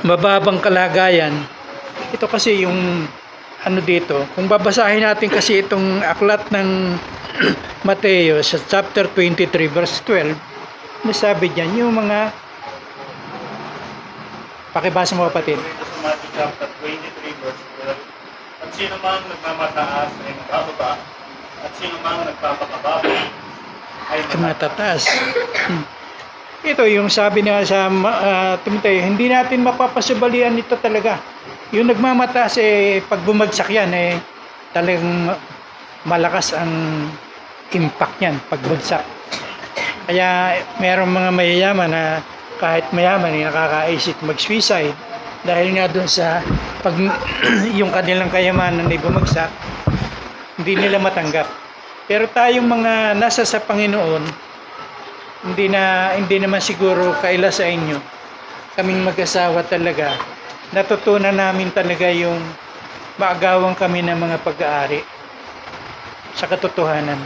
mababang kalagayan, ito kasi yung dito, kung babasahin natin kasi itong aklat ng Mateo sa chapter 23 verse 12, nasabi diyan yung mga pakibasa mo kapatid. Sa Matthew chapter 23 verse 12, at sino mang nagmamataas ay mabababa, at sino mang nagpapakababa ay Matataas. Ito yung sabi niya sa Timoteo, hindi natin mapapasubalian ito talaga. Yung nagmamataas pag bumagsak yan talagang malakas ang impact niyan pag bumagsak. Kaya merong mga mayayaman na kahit mayaman nakakaisip mag-suicide dahil nga doon sa pag yung kanilang kayamanan ay bumagsak, hindi nila matanggap. Pero tayong mga nasa sa Panginoon, hindi naman siguro kaila sa inyo. Kaming mag-asawa talaga, natutunan namin talaga yung maagawang kami ng mga pag-aari sa katotohanan.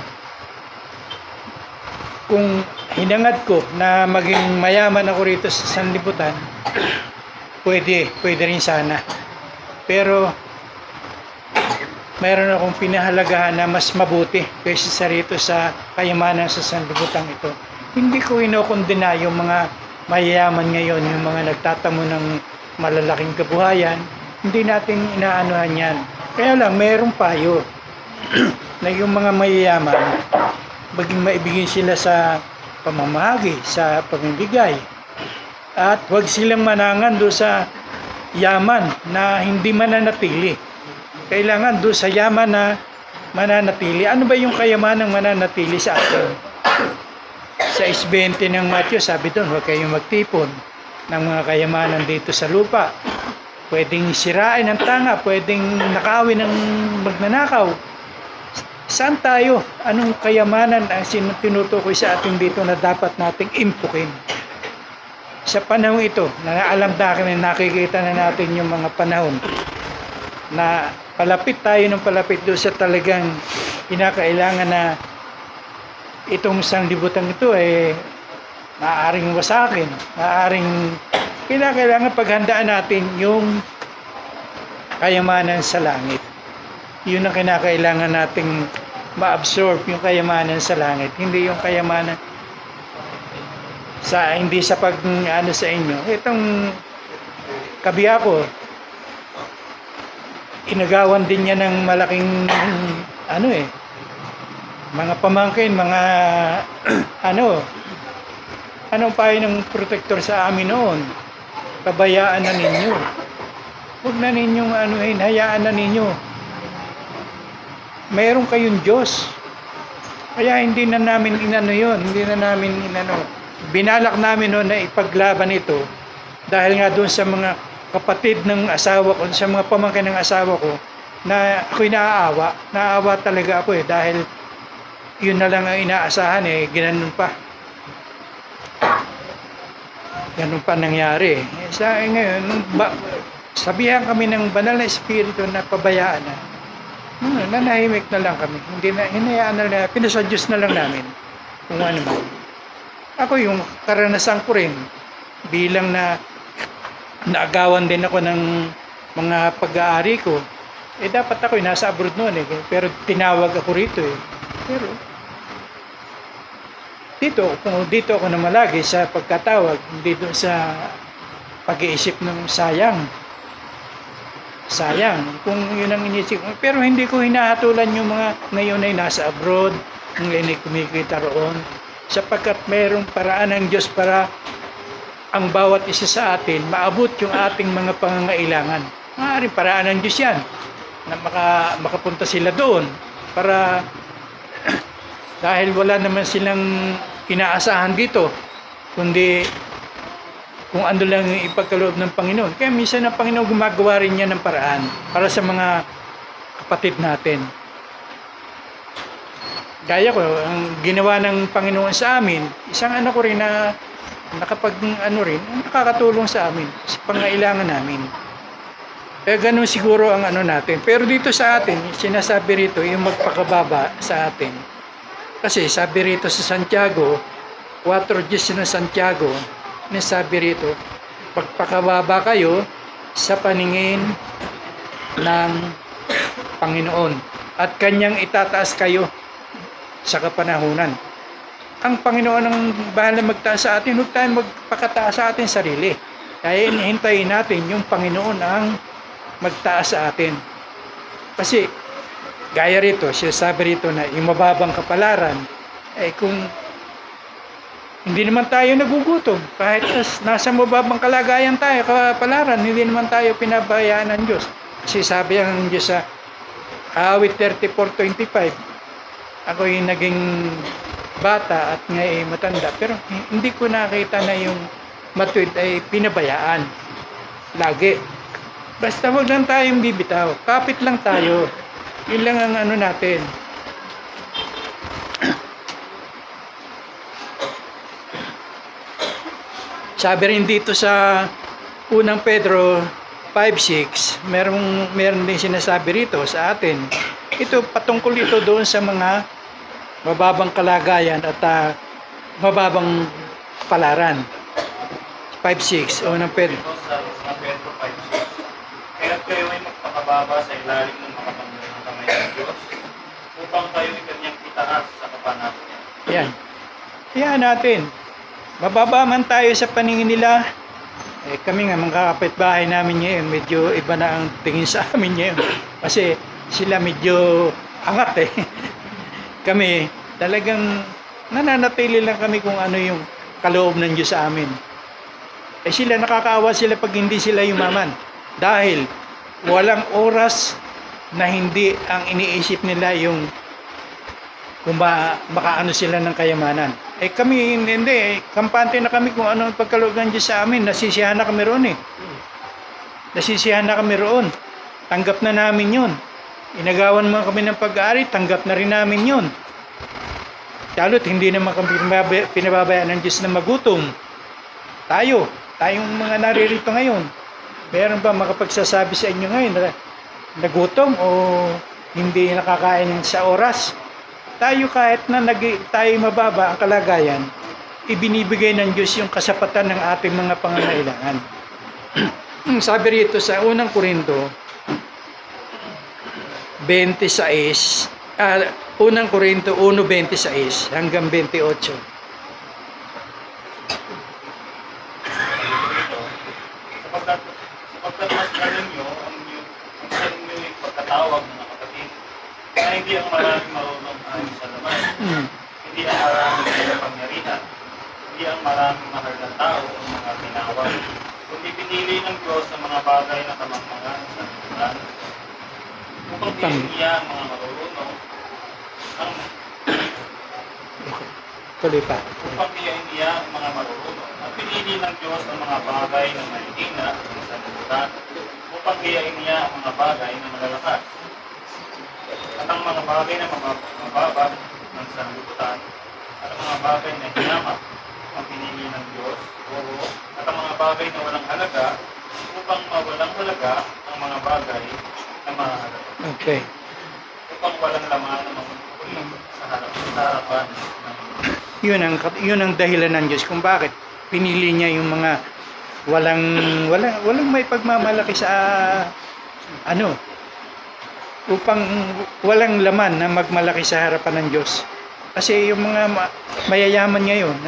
Kung hinangad ko na maging mayaman ako rito sa sanlibutan, pwede rin sana. Pero mayroon akong pinahalagahan na mas mabuti kaysa sa rito sa kayamanan sa sanlibutan ito. Hindi ko inokondena yung mga mayayaman ngayon, yung mga nagtatamo ng malalaking kabuhayan. Hindi natin inaanuhan yan. Kaya lang, mayroong payo na yung mga mayayaman, maging maibigin sila sa pamamahagi, sa pamimigay. At huwag silang manangan doon sa yaman na hindi mananatili. Kailangan doon sa yaman na mananatili. Ano ba yung kayamanang mananatili sa atin? Sa 20 ng Matthew, sabi doon, huwag kayong magtipon ng mga kayamanan dito sa lupa. Pwedeng sirain ng tanga, pwedeng nakawin ng magnanakaw. Saan tayo? Anong kayamanan ang tinutukoy sa atin dito na dapat nating impukin? Sa panahon ito, na alam natin, nakikita na natin yung mga panahon na palapit tayo ng palapit doon sa talagang kinakailangan na itong sanlibutan ito ay maaaring wasakin, maaaring kailangan paghandaan natin yung kayamanan sa langit. Yun ang kinakailangan nating ma-absorb, yung kayamanan sa langit, hindi yung kayamanan sa hindi sa pag ano sa inyo. Itong kabiya ko, inagawan din niya ng malaking mga pamangkin, mga anong payo ng protector sa amin noon? Pabayaan na ninyo. Huwag na ninyong hayaan na ninyo. Mayroon kayong Diyos. Kaya hindi na namin binalak namin noon na ipaglaban ito dahil nga doon sa mga kapatid ng asawa ko, sa mga pamangkin ng asawa ko, na ako'y naawa talaga ako dahil yun na lang ang inaasahan ganun pa nangyari. Ngayon, sabihan kami ng banal na espiritu na pabayaan na. Nanahimik na lang kami. Hinayaan na lang, pinasadyos na lang namin kung ano man. Ako yung karanasan ko rin bilang na naagawan din ako ng mga pag-aari ko. Dapat ako nasa abroad noon pero tinawag ako rito Pero dito ako namalagi sa pagkatawag, hindi doon sa pag-iisip ng sayang kung yun ang inisip. Pero hindi ko hinahatulan yung mga ngayon ay nasa abroad, ngayon ay kumikita roon, sapagkat mayroong paraan ng Diyos para ang bawat isa sa atin maabot yung ating mga pangangailangan. Maaaring paraan ng Diyos yan na makapunta sila doon para dahil wala naman silang inaasahan dito kundi kung ano lang yung ipagkaloob ng Panginoon. Kaya minsan ang Panginoon gumagawa rin niya ng paraan para sa mga kapatid natin. Gaya ko, ang ginawa ng Panginoon sa amin, isang ko rin na nakakatulong sa amin sa pangailangan namin. Kaya ganun siguro ang natin. Pero dito sa atin, sinasabi rito yung magpakababa sa atin. Kasi sabi rito sa Santiago, 4:10 ng Santiago, sabi rito, pagpakababa kayo sa paningin ng Panginoon at Kanyang itataas kayo sa kapanahunan. Ang Panginoon ang bahala magtaas sa atin, huwag tayong magpakataas sa atin sarili. Kaya inihintayin natin yung Panginoon ang magtaas sa atin. Kasi gaya rito, sabi rito na yung mababang kapalaran, kung hindi naman tayo nagugutom, kahit nasa mababang kalagayan tayo, kapalaran, hindi naman tayo pinabayaan ng Diyos. Kasi sabi ang Diyos sa Awit 34:25, ako yung naging bata at ngayon matanda, pero hindi ko nakita na yung matuwid ay pinabayaan lagi. Basta wag lang tayong bibitaw, kapit lang tayo, yun lang ang natin. Sabi rin dito sa unang Pedro 5:6, meron din sinasabi rito sa atin. Ito patungkol ito doon sa mga mababang kalagayan at mababang palaran. 5:6 unang Pedro. Sa Pedro 5:6. Kaya kayo ay magpakababa sa ilalim ng makapangyarihang kamay ng Diyos upang kayo ay kanyang itaas sa kapanahunan. Yan. Kaya natin, mababa man tayo sa paningin nila, Kami nga, mga kapitbahay namin ngayon, medyo iba na ang tingin sa amin ngayon. Kasi sila medyo angat eh. Kami, talagang nananatili lang kami kung ano yung kaloob ng Diyos sa amin. Sila, nakakaawa sila pag hindi sila yumaman. Dahil walang oras na hindi ang iniisip nila yung kung makaano sila ng kayamanan. Kami, hindi. Kampante na kami kung ano ang pagkaloob ng Diyos sa amin. Nasisiyahan na kami roon eh. Nasisiyahan na kami roon. Tanggap na namin yun. Inagawan mo kami ng pag-aari, tanggap na rin namin yun. Lalo't hindi naman kami pinababayaan ng Diyos na magutom. Tayong mga naririto ngayon. Meron ba makapagsasabi sa inyo ngayon na nagutom o hindi nakakain sa oras? Tayo kahit na tayo mababa ang kalagayan, ibinibigay ng Diyos yung kasapatan ng ating mga pangangailangan. Sabi rito sa unang Korinto 26, unang Korinto 1:26 hanggang 28. Sapagkat mas galing nyo ang sa inyo'y pagkatawag mga kapatid, na hindi ang maraming marunong ayon sa laman, hindi ang maraming kapangyarihan, hindi ang maraming mahal na tao ang mga tinawag, kundi pinili ng Diyos ang mga bagay na kamangmangan sa lipunan, upang piliin niya ang mga marunong, Tuloy pa. upang piliin niya ang mga marunong, at pinili ng Diyos ang mga bagay na mahihina sa lipunan, upang piliin niya ang mga bagay na malalakas. At ang mga bagay na mababa ng sanlibutan, at ang mga bagay na hinamak ang pinili ng Diyos, at ang mga bagay na walang halaga, upang mawalang halaga ang mga bagay na mahalaga. Okay. Upang walang laman ng mga kulit sa harapan ng Yun ang dahilan ng Diyos kung bakit pinili niya yung mga walang may pagmamalaki sa upang walang laman na magmalaki sa harapan ng Diyos. Kasi yung mga mayayaman ngayon,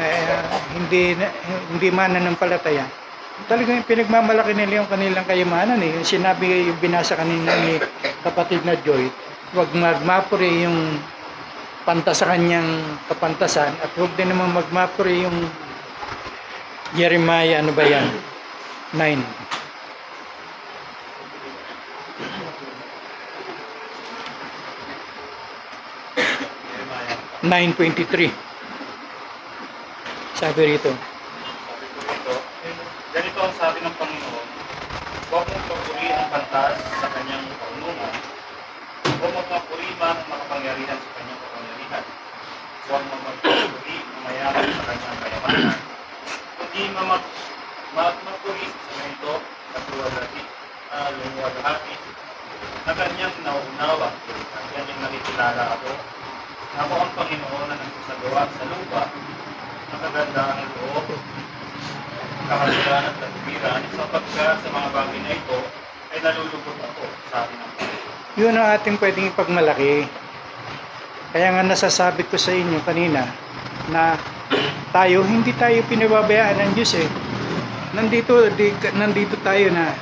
hindi mananampalataya, talagang pinagmamalaki nila yung kanilang kayamanan eh. Yung sinabi, yung binasa kanina ni kapatid na Joy, huwag magmapuri yung sa kanyang kapantasan at huwag din naman magmapuri yung Jeremiah, 9. 9:23. Sabi rito. Ganito ang sabi ng Panginoon, huwag mong papuri ang pantas sa kanyang kaunungan, huwag mong papuri man ang makapangyarihan sa kanyang kapangyarihan, huwag mong magpapuri ang mayaman sa kanyang kayamanan, kundi magpapuri sa ganito at luwalhati na kanyang nauunawa, kanyang nakikilala ako. Ako ang Panginoon na nagsasagawa sa lupa, ang kagandahan ng loob, kahaluan at katwiran, sapagkat sa mga bagay na ito ay nalulugod ako, sabi ng Panginoon. Yun ang ating pwedeng ipagmalaki. Kaya nga nasasabi ko sa inyo kanina na hindi tayo pinababayaan ng Diyos eh. Nandito tayo na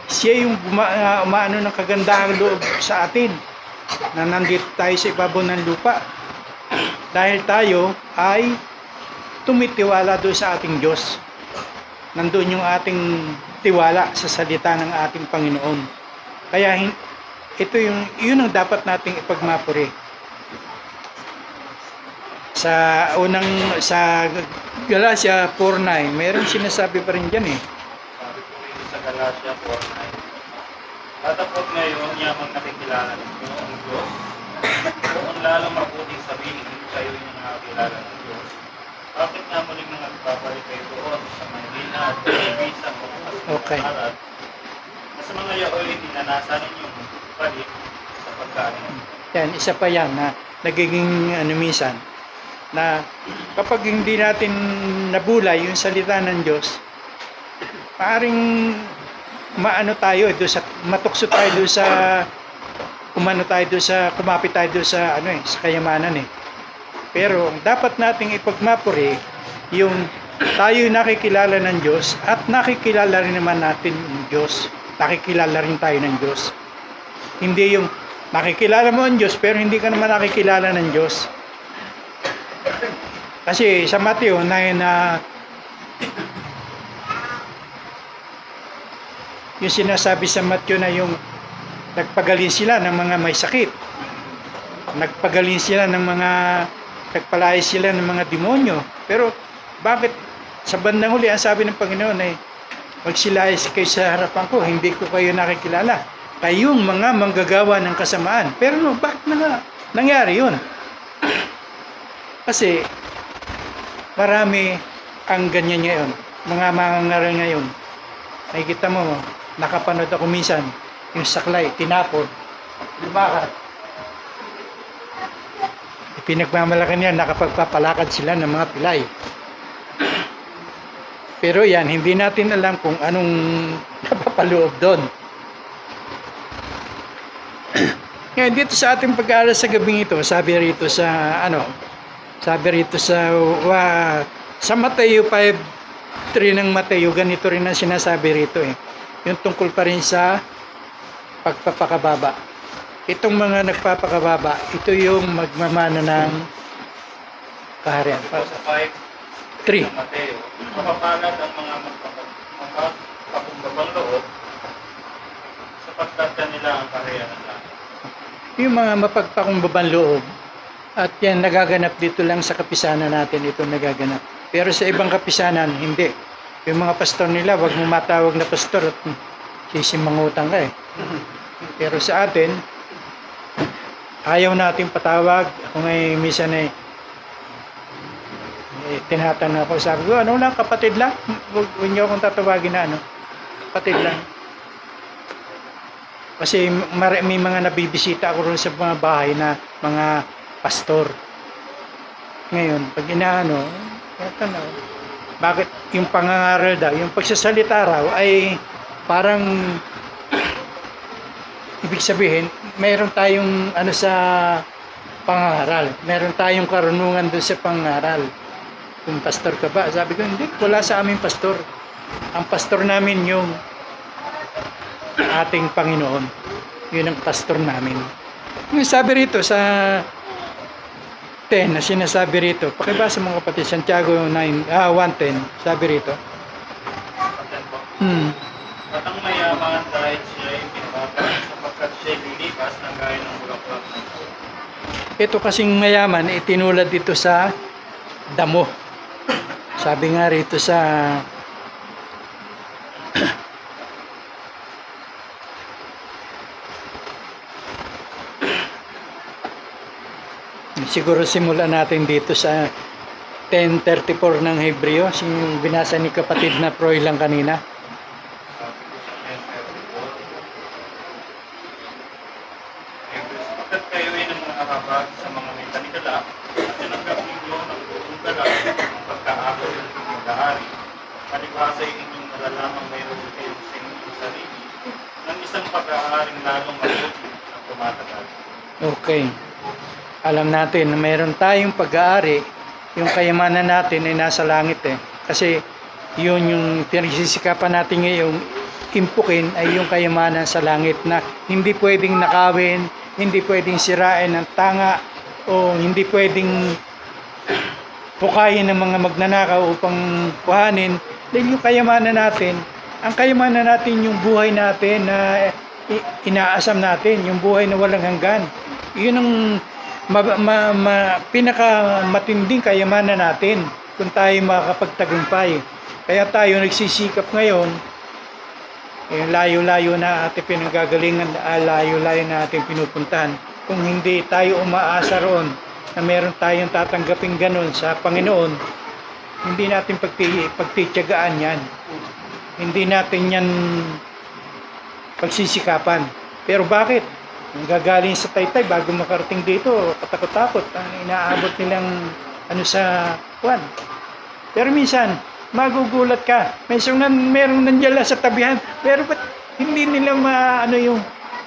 siya yung umaano ng kagandahang loob sa atin, na nandito tayo sa ibabaw ng lupa dahil tayo ay tumitiwala doon sa ating Diyos. Nandun yung ating tiwala sa salita ng ating Panginoon. Kaya yun ang dapat nating ipagmapuri. Sa Galatia 4:9, mayroong sinasabi pa rin dyan eh. Sabi ko rin sa Galatia 4:9, tatapot ngayon yamang nakikilala ninyo ang Diyos, kung lalong mabuting sabihin kayo yung nakakilala ng Diyos, bakit nga muling nagbabalik kayo doon sa Maynila at sa mga Okay. kasalat, na sa mga yaoy dinanasan ninyong balik sa pagkain. Yan, isa pa yan na nagiging minsan na kapag hindi natin nabulay yung salita ng Diyos, maaring matukso tayo doon sa kumapit tayo doon sa kayamanan eh. Pero dapat nating ipagmapuri yung tayo nakikilala ng Diyos at nakikilala rin naman natin yung Diyos. Nakikilala rin tayo ng Diyos. Hindi yung nakikilala mo ang Diyos pero hindi ka naman nakikilala ng Diyos. Kasi sa Mateo yung sinasabi sa Mateo na yung nagpagaling sila ng mga may sakit. Nagpagaling sila ng mga nagpalaya sila ng mga demonyo. Pero bakit sa bandang huli ang sabi ng Panginoon ay magsilayas kayo sa harapan ko, hindi ko kayo nakikilala. Kayong mga manggagawa ng kasamaan. Pero bakit nangyari yun? Kasi marami ang ganyan ngayon. Mga mangangaral ngayon. Nakikita mo, nakapanood ako minsan, yung saklay, tinapon, lumakat. Pinagmamalakan yan, nakapagpapalakad sila ng mga pilay. Pero yan, hindi natin alam kung anong napapaloob doon. Ngayon, dito sa ating pag-aaral sa gabing ito, sabi rito sa Mateo 5:3 ng Mateo, ganito rin ang sinasabi rito eh. Yung tungkol pa rin sa pagpapakababa. Itong mga nagpapakababa, ito yung magmamana ng kaharian. Sa 5 3. ng Mateo, mapapalad ang mga magpapakumbabang loob sapagkat kanila ang kaharian ng langit. Yung mga mapagpakumbabang loob, at yan nagaganap dito lang sa kapisanan natin, ito nagaganap. Pero sa ibang kapisanan, hindi. Yung mga pastor nila, wag mo matawag na pastor at sisimangutang ka eh. Pero sa atin, ayaw natin patawag. Kung ay minsan ay tinatanong ako, sabi ko, ano lang, kapatid lang? Huwag niyo akong tatawagin na kapatid lang. Kasi may mga nabibisita ako rin sa mga bahay na mga pastor. Ngayon, pag inaano, bakit yung pangangaral daw, yung pagsasalita raw ay parang ibig sabihin, mayroon tayong sa pangangaral. Mayroon tayong karunungan doon sa pangangaral. Kung pastor ka ba? Sabi ko, hindi, wala sa aming pastor. Ang pastor namin yung ating Panginoon. Yun ang pastor namin. Yung sabi rito sa 10 na sinasabi rito, pakibasa mga kapatid, Santiago 1:10, sabi rito. At ang mayaman dahil siya ay pinababa sapagkat siya ay lilipas ng gaya ng bulaklak ng puso. Ito kasing mayaman, itinulad dito sa damo. Sabi nga rito sa siguro simulan natin dito sa 10:34 ng Hebreo, yung binasa ni kapatid na Proy lang kanina. Sapagkat kayo ay nangangarapag sa mga may tanikala at tinanggap ninyo ng buong galang ng pagkaakot ng mag-aari. Palibhasa ay inyong nalalamang mayroon kayo sa inyong sarili ng isang pag-aaring lalong mabuti at tumatagal. Okay. Alam natin na mayroon tayong pag-aari, yung kayamanan natin ay nasa langit eh. Kasi yun yung pinagsisikapan natin ngayong impukin ay yung kayamanan sa langit na hindi pwedeng nakawin, hindi pwedeng sirain ng tanga o hindi pwedeng pukayin ng mga magnanakaw upang kuhanin. Dahil yung kayamanan natin, ang kayamanan natin yung buhay natin na inaasam natin, yung buhay na walang hanggan. Yun ang pinakamatinding kayamanan natin kung tayo makakapagtagumpay. Kaya tayo nagsisikap ngayon, layo-layo na ating pinanggagalingan, layo-layo na ating pinupuntahan. Kung hindi tayo umaasa roon na meron tayong tatanggapin ganun sa Panginoon, hindi natin pagtitiyagaan yan. Hindi natin yan pagsisikapan. Pero bakit? Gagaling sa Taytay bago makarating dito, katakot-takot ang inaabot nilang sa kwan. Pero minsan, magugulat ka. Merong nandiyan sa tabihan, pero ba't hindi nila yung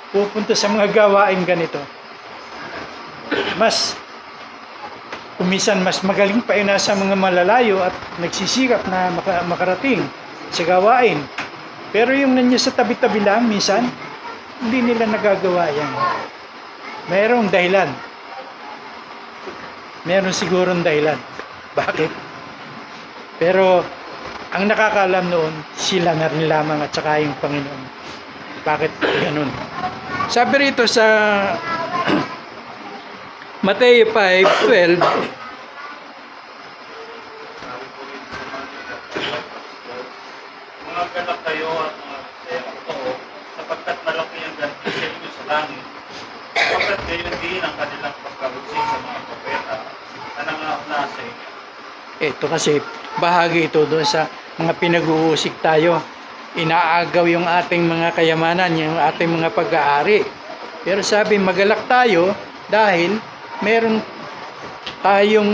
pupunta sa mga gawain ganito? Mas Kumisan mas magaling pa yung nasa mga malalayo at nagsisikap na makarating sa gawain. Pero yung nandiyan sa tabi-tabi lang, minsan, hindi nila nagagawa yan. Mayroong dahilan. Meron sigurong dahilan. Bakit? Pero, ang nakakaalam noon, sila na rin lamang at saka yung Panginoon. Bakit ganun? Sabi rito sa Mateo 5:12, Mga galak kayo at mga kaya totoo, sapagkat malaki ang ganti sa inyo sa langit. Sapagkat gayon din ang kanilang pagkabusin sa mga propeta na nangauna sa inyo. ito kasi bahagi ito doon sa mga pinag-uusig tayo. Inaagaw yung ating mga kayamanan, yung ating mga pag-aari. Pero sabi, magalak tayo dahil meron tayong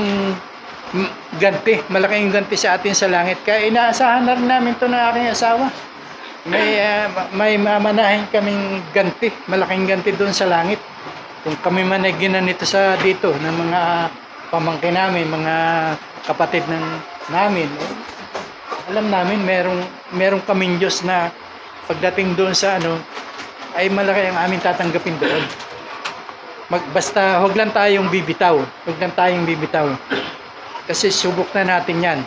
ganti, malaking ganti sa atin sa langit. Kaya inaasahan na rin namin ito ng aking asawa. May mamanahin kaming ganti, malaking ganti doon sa langit. Kung kami man ay ginanito sa dito ng mga pamangkin namin, mga kapatid namin, alam namin merong kaming Diyos na pagdating doon sa ay malaki ang aming tatanggapin doon. Basta huwag lang tayong bibitaw. Huwag lang tayong bibitaw. Kasi subok na natin yan.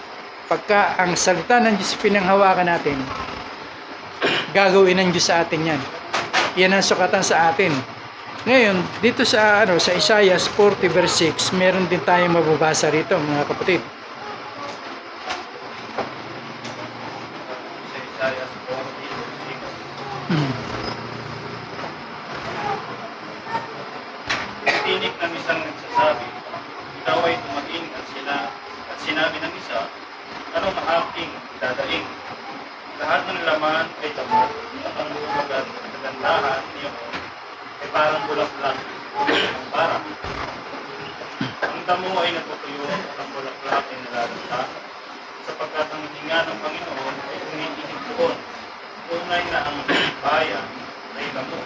Pagka ang salita ng Diyos pinanghawakan natin, gagawin ng Diyos sa atin yan. Yan ang sukatan sa atin. Ngayon, dito sa Isaiah 40 verse 6, meron din tayong mababasa rito, mga kapatid. Sa Isaiah 40:6. Tinig ng isang nagsasabi, ikaw ay tumating at sinabi ng isa, ano ang aking dadaing? Lahat ng laman ay damot at ang lubag at kagandahan niyo ay parang bulaklak ng parang. Ang damo ay natutuyo at ang bulaklak ay nalalanta sapagkat ang hinga ng Panginoon ay umiinig doon. Tunay na ang bayan ay damo.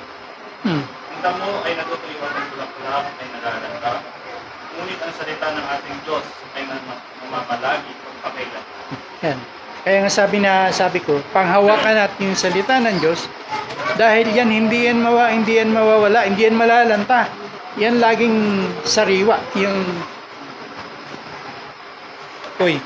Ang damo ay natutuyo at ang bulaklak ay nalalanta. Ngunit ang salita ng ating Diyos ay mamamalagi pagpakailan. Yan. Kaya nga sabi ko, panghawakan natin yung salita ng Diyos dahil yan hindi yan mawawala, hindi yan malalanta. Yan laging sariwa. Uy,